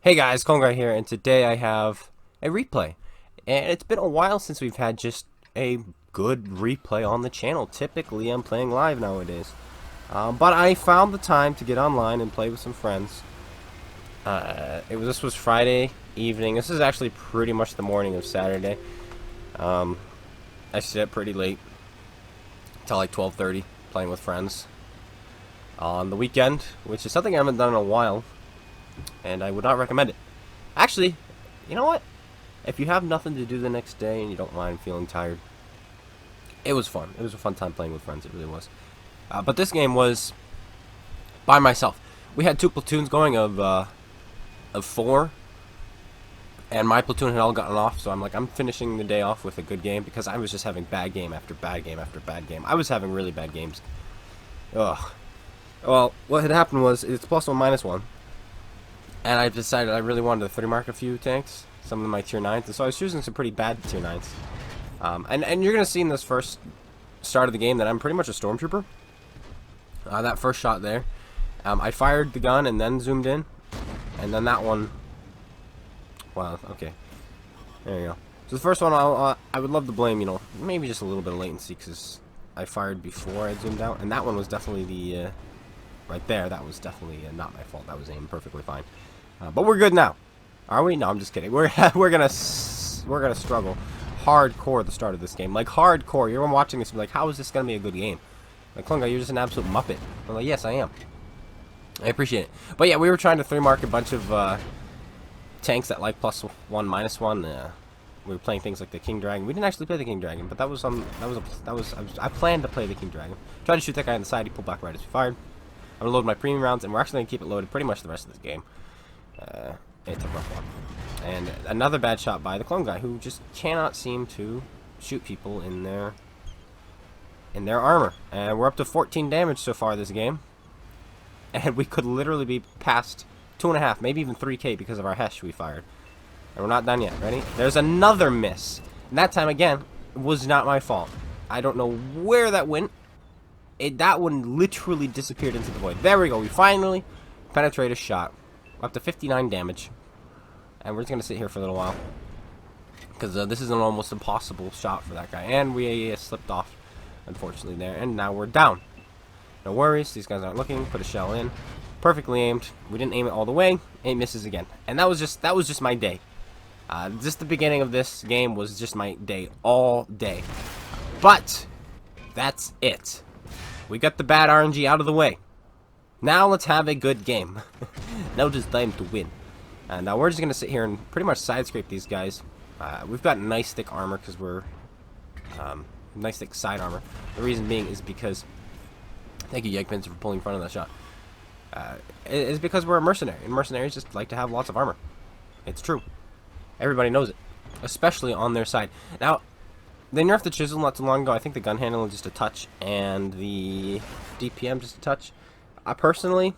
Hey guys, Kongai here, and today I have a replay. And it's been a while since we've had just a good replay on the channel. Typically, I'm playing live nowadays. But I found the time to get online and play with some friends. This was Friday evening. This is actually pretty much the morning of Saturday. I stayed up pretty late, till like 12:30, playing with friends on the weekend, which is something I haven't done in a while. And I would not recommend it. Actually, you know what? If you have nothing to do the next day and you don't mind feeling tired, it was fun. It was a fun time playing with friends. It really was. But this game was by myself. We had two platoons going of four, and my platoon had all gotten off. So I'm finishing the day off with a good game because I was just having bad game after bad game after bad game. I was having really bad games. Ugh. Well, what had happened was it's +1 -1. And I decided I really wanted to 3-mark a few tanks, some of my tier 9s, and so I was choosing some pretty bad tier 9s. And you're going to see in this first start of the game that I'm pretty much a stormtrooper. That first shot there, I fired the gun and then zoomed in, and then that one, wow, okay, there you go. So the first one, I would love to blame, maybe just a little bit of latency, because I fired before I zoomed out, and that one was definitely the, right there, that was definitely not my fault. That was aimed perfectly fine. But we're good now, are we? No, I'm just kidding. We're gonna struggle hardcore at the start of this game, like hardcore. You're watching this and be like, how is this gonna be a good game? Like, Klunga, you're just an absolute muppet. I'm like, yes, I am. I appreciate it. But yeah, we were trying to 3-mark a bunch of tanks at like +1 -1. We were playing things like the King Dragon. We didn't actually play the King Dragon, but I planned to play the King Dragon. Tried to shoot that guy on the side. He pulled back right as we fired. I'm gonna load my premium rounds, and we're actually gonna keep it loaded pretty much the rest of this game. It's a rough one. And another bad shot by the clone guy, who just cannot seem to shoot people in their armor. And we're up to 14 damage so far this game, and we could literally be past 2.5, maybe even 3K because of our Hesh we fired. And we're not done yet. Ready? There's another miss. And that time again, it was not my fault. I don't know where that went. That one literally disappeared into the void. There we go. We finally penetrate a shot. Up to 59 damage. And we're just going to sit here for a little while, because this is an almost impossible shot for that guy. And we slipped off, unfortunately, there. And now we're down. No worries. These guys aren't looking. Put a shell in. Perfectly aimed. We didn't aim it all the way. It misses again. And that was just my day. Just the beginning of this game was just my day all day. But that's it. We got the bad RNG out of the way. Now let's have a good game. Now it's time to win. And we're just going to sit here and pretty much side-scrape these guys. We've got nice thick armor because we're... nice thick side armor. The reason being is because... Thank you, Yegpins, for pulling in front of that shot. It's because we're a mercenary. And mercenaries just like to have lots of armor. It's true. Everybody knows it. Especially on their side. Now... They nerfed the Chisel not too long ago. I think the gun handling just a touch, and the DPM just a touch. Personally,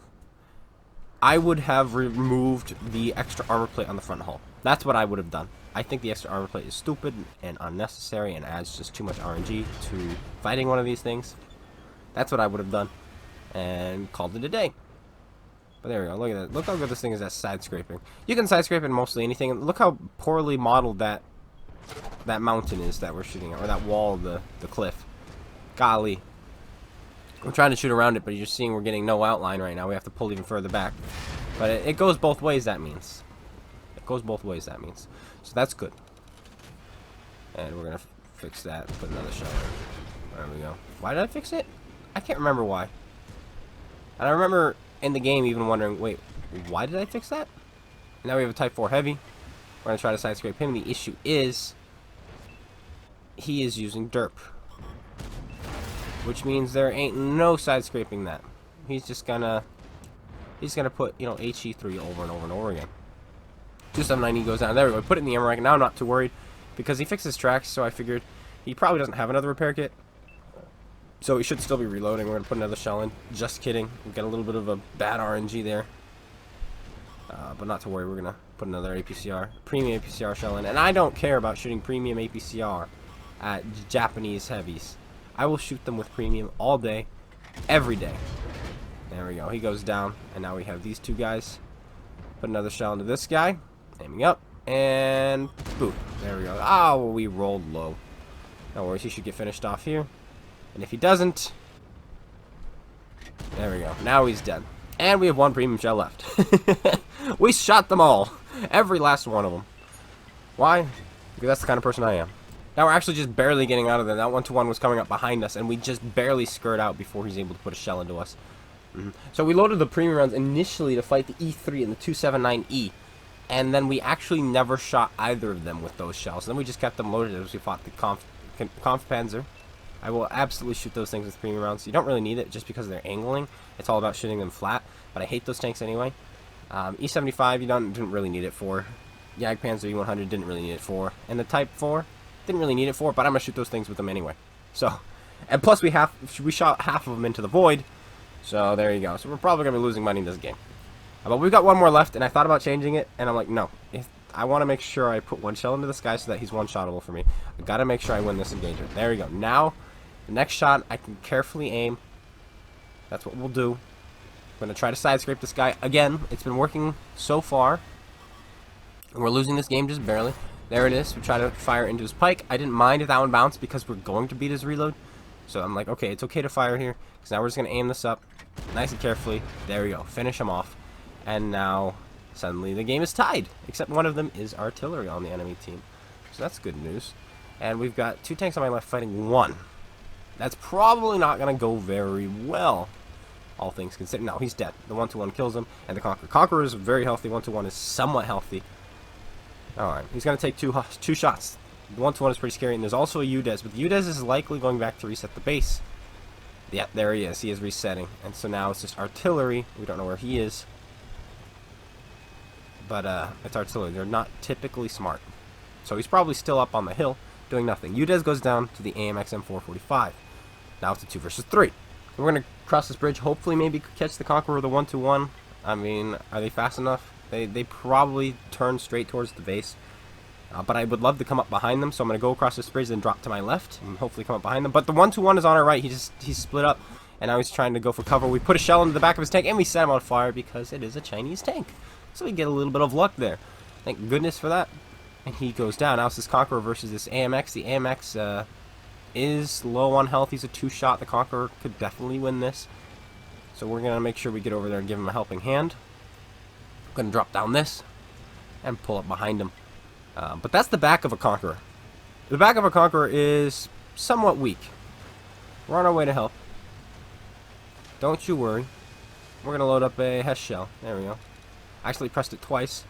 I would have removed the extra armor plate on the front hull. That's what I would have done. I think the extra armor plate is stupid and unnecessary and adds just too much RNG to fighting one of these things. That's what I would have done, and called it a day. But there we go. Look at that. Look how good this thing is at side scraping. You can side scrape in mostly anything. Look how poorly modeled that mountain is that we're shooting at, or that wall of the cliff. Golly. We're trying to shoot around it, but you're seeing we're getting no outline right now. We have to pull even further back. But it goes both ways, that means. It goes both ways, that means. So that's good. And we're going to fix that. Put another shell in. There we go. Why did I fix it? I can't remember why. And I remember in the game even wondering, wait, why did I fix that? And now we have a Type 4 Heavy. We're going to try to side scrape him. The issue is he is using derp, which means there ain't no side scraping that. He's gonna put, HE3 over and over and over again. 279E goes down. There we go. Put it in the ammo rack. Now I'm not too worried because he fixed his tracks, so I figured he probably doesn't have another repair kit. So he should still be reloading. We're gonna put another shell in. Just kidding. We got a little bit of a bad RNG there. But not to worry, we're gonna put another APCR, premium APCR shell in, and I don't care about shooting premium APCR at Japanese heavies. I will shoot them with premium all day, every day. There we go. He goes down, and now we have these two guys. Put another shell into this guy. Aiming up. And boom. There we go. Oh, we rolled low. No worries. He should get finished off here. And if he doesn't... There we go. Now he's dead. And we have one premium shell left. We shot them all. Every last one of them. Why? Because that's the kind of person I am. Now we're actually just barely getting out of there. That 1-2-1 was coming up behind us, and we just barely skirted out before he's able to put a shell into us. So we loaded the premium rounds initially to fight the E3 and the 279E. And then we actually never shot either of them with those shells. Then we just kept them loaded as we fought the Kampfpanzer. I will absolutely shoot those things with premium rounds. You don't really need it just because they're angling. It's all about shooting them flat. But I hate those tanks anyway. E75 you didn't really need it for. Jagdpanzer E100 didn't really need it for. And the Type 4 didn't really need it for. But I'm gonna shoot those things with them anyway. So, and plus we shot half of them into the void. So there you go. So we're probably gonna be losing money in this game. But we've got one more left, and I thought about changing it, and I'm like, no. If I want to make sure I put one shell into this guy so that he's one-shottable for me. I gotta make sure I win this engagement. There we go. Now, the next shot, I can carefully aim. That's what we'll do. I'm gonna try to side scrape this guy again. It's been working so far. And we're losing this game just barely. There it is. We try to fire into his pike. I didn't mind if that one bounced because we're going to beat his reload. So I'm like, okay, it's okay to fire here. Because now we're just gonna aim this up nice and carefully. There we go. Finish him off. And now, suddenly, the game is tied. Except one of them is artillery on the enemy team. So that's good news. And we've got 2 tanks on my left fighting 1. That's probably not going to go very well, all things considered. No, he's dead. The 1-2-1 kills him. And the Conqueror. Conqueror is very healthy. 1-2-1 is somewhat healthy. Alright, he's going to take two shots. The 1-2-1 is pretty scary. And there's also a UDES. But the UDES is likely going back to reset the base. Yeah, there he is. He is resetting. And so now it's just artillery. We don't know where he is. But it's artillery. They're not typically smart. So he's probably still up on the hill doing nothing. UDES goes down to the AMX M445. Now it's a 2 versus 3. We're going to cross this bridge. Hopefully maybe catch the Conqueror with a 1-2-1. I mean, are they fast enough? They probably turn straight towards the base. But I would love to come up behind them. So I'm going to go across this bridge and drop to my left. And hopefully come up behind them. But the 1-2-1 is on our right. He's split up. And now he's trying to go for cover. We put a shell into the back of his tank. And we set him on fire because it is a Chinese tank. So we get a little bit of luck there. Thank goodness for that. And he goes down. Now it's this Conqueror versus this AMX. The AMX is low on health. He's a 2-shot. The Conqueror could definitely win this. So we're going to make sure we get over there and give him a helping hand. I'm going to drop down this and pull up behind him. But that's the back of a Conqueror. The back of a Conqueror is somewhat weak. We're on our way to help. Don't you worry. We're going to load up a Hess shell. There we go. I actually pressed it twice,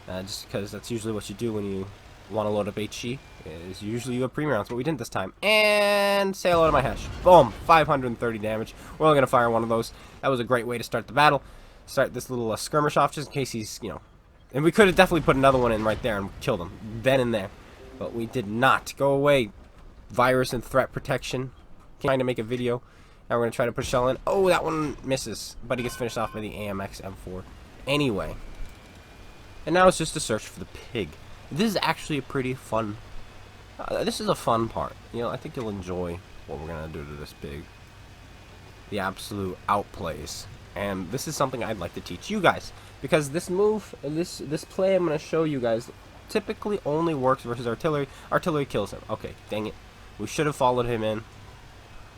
just because that's usually what you do when you want to load up HE, is usually you have premium rounds, but we didn't this time. And say hello to my Hesh. Boom, 530 damage. We're only going to fire one of those. That was a great way to start the battle. Start this little skirmish off, just in case he's, you know, and we could have definitely put another one in right there and killed him, then and there. But we did not. Go away, virus and threat protection. Trying to make a video. Now we're going to try to put a shell in. Oh, that one misses, but he gets finished off by the AMX M4. Anyway, and now it's just a search for the pig. This is actually a pretty fun, this is a fun part. You know, I think you'll enjoy what we're going to do to this pig. The absolute outplays. And this is something I'd like to teach you guys. Because this move, this play I'm going to show you guys, typically only works versus artillery. Artillery kills him. Okay, dang it. We should have followed him in.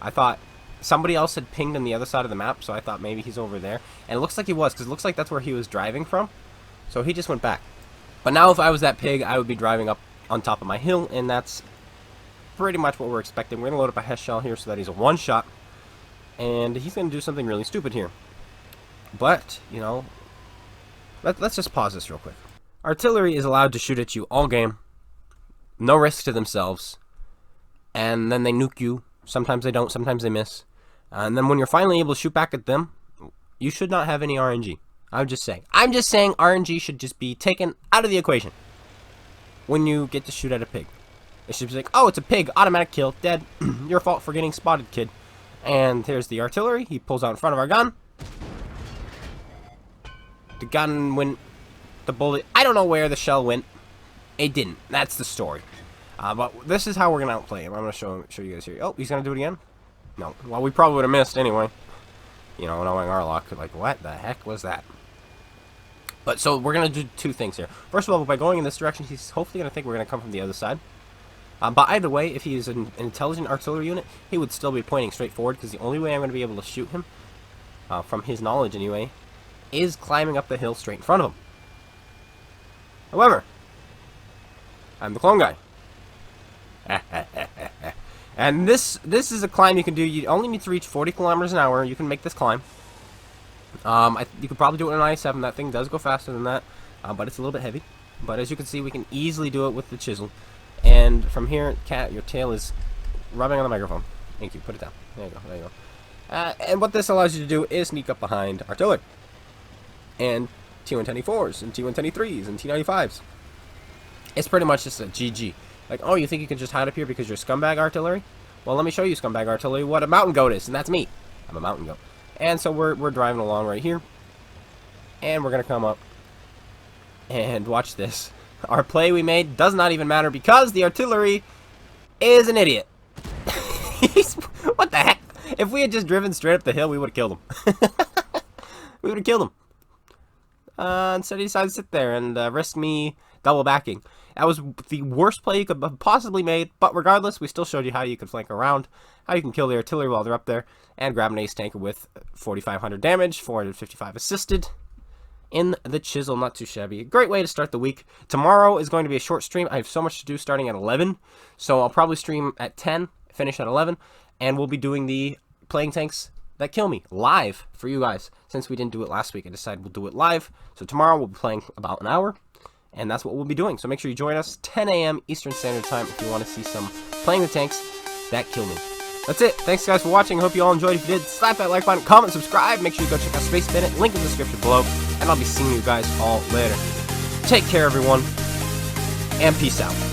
I thought somebody else had pinged on the other side of the map, so I thought maybe he's over there. And it looks like he was, because it looks like that's where he was driving from. So he just went back. But now if I was that pig, I would be driving up on top of my hill, and that's pretty much what we're expecting. We're going to load up a Hess shell here so that he's a 1-shot. And he's going to do something really stupid here. But, you know, let's just pause this real quick. Artillery is allowed to shoot at you all game. No risk to themselves. And then they nuke you. Sometimes they don't, sometimes they miss. And then when you're finally able to shoot back at them, you should not have any RNG. I'm just saying RNG should just be taken out of the equation when you get to shoot at a pig. It should be like, oh, it's a pig, automatic kill, dead. Your fault for getting spotted, kid. And here's the artillery. He pulls out in front of our gun. The gun went, the bullet, I don't know where the shell went. It didn't. That's the story. But this is how we're going to outplay him. I'm going to show you guys here. Oh, he's going to do it again? No. Well, we probably would have missed anyway. You know, knowing our luck. Like, what the heck was that? But so we're going to do two things here. First of all, by going in this direction, he's hopefully going to think we're going to come from the other side. But either way, if he is an intelligent artillery unit, he would still be pointing straight forward, because the only way I'm going to be able to shoot him, from his knowledge anyway, is climbing up the hill straight in front of him. However, I'm the clone guy. And this is a climb you can do. You only need to reach 40 kilometers an hour. You can make this climb. You could probably do it in an i7. That thing does go faster than that, but it's a little bit heavy. But as you can see, we can easily do it with the chisel. And from here, Cat, your tail is rubbing on the microphone. Thank you. Put it down. There you go. There you go. And what this allows you to do is sneak up behind artillery. And T-110E4s, and T-110E3s, and T-95s. It's pretty much just a GG. Like, oh, you think you can just hide up here because you're scumbag artillery? Well, let me show you, scumbag artillery, what a mountain goat is, and that's me. I'm a mountain goat. And so we're driving along right here. And we're going to come up. And watch this. Our play we made does not even matter because the artillery is an idiot. What the heck? If we had just driven straight up the hill, we would have killed him. We would have killed him. Instead he decided to sit there and risk me double backing. That was the worst play you could have possibly made, but regardless, we still showed you how you can flank around, how you can kill the artillery while they're up there, and grab an ace tanker with 4,500 damage, 455 assisted. In the Chisel, not too shabby. A great way to start the week. Tomorrow is going to be a short stream. I have so much to do starting at 11, so I'll probably stream at 10, finish at 11, and we'll be doing the playing tanks that kill me live for you guys. Since we didn't do it last week, I decided we'll do it live. So tomorrow we'll be playing about an hour, and that's what we'll be doing. So make sure you join us 10 a.m. Eastern Standard Time if you want to see some playing the tanks that kill me. That's it. Thanks, guys, for watching. I hope you all enjoyed. If you did, slap that like button, comment, subscribe. Make sure you go check out SpaceBANDIT. Link in the description below. And I'll be seeing you guys all later. Take care, everyone. And peace out.